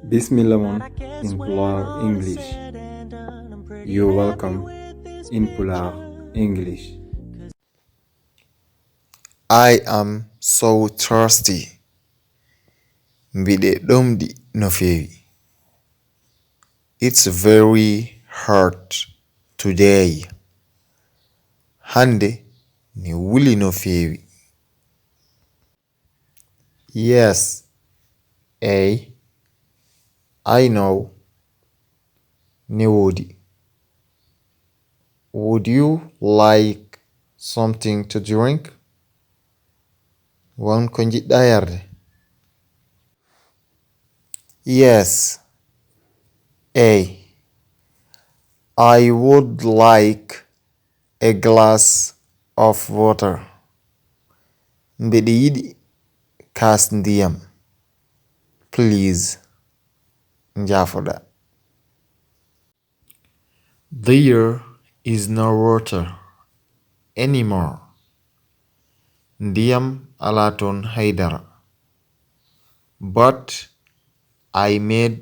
Bismillah mon in Pulaar English. You're welcome in Pulaar English. I am so thirsty. Mbiɗe ɗomɗi no feewi. It's very hot today. Hande mi wuli no feewi. Yes, I know. Ne woodi. Would you like something to drink? Won ko njiɗɗa yarde? Yes, I would like a glass of water. Mbeɗe yiɗi kas ndiyam. Please, njafoɗa. There is no water anymore. Ndiyam alaton haidara. But I made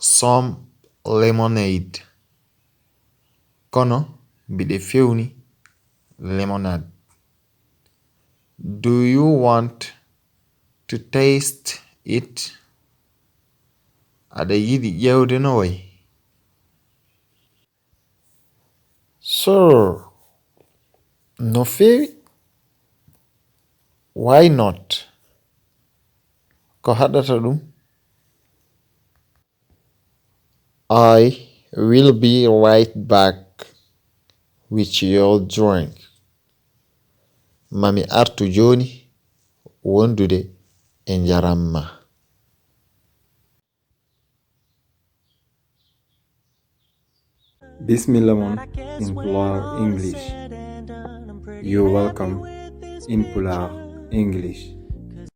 some lemonade. Kono mbiɗe fewni lemonade. Do you want to taste it? Aɗa yiɗi ƴewde no way? Sure. No feewi? Why not? Ko haɗata ɗum? I will be right back with your drink. Mami artu joni wondude e njaram ma. Bismillah mon in Pulaar English. You're welcome in Pulaar English.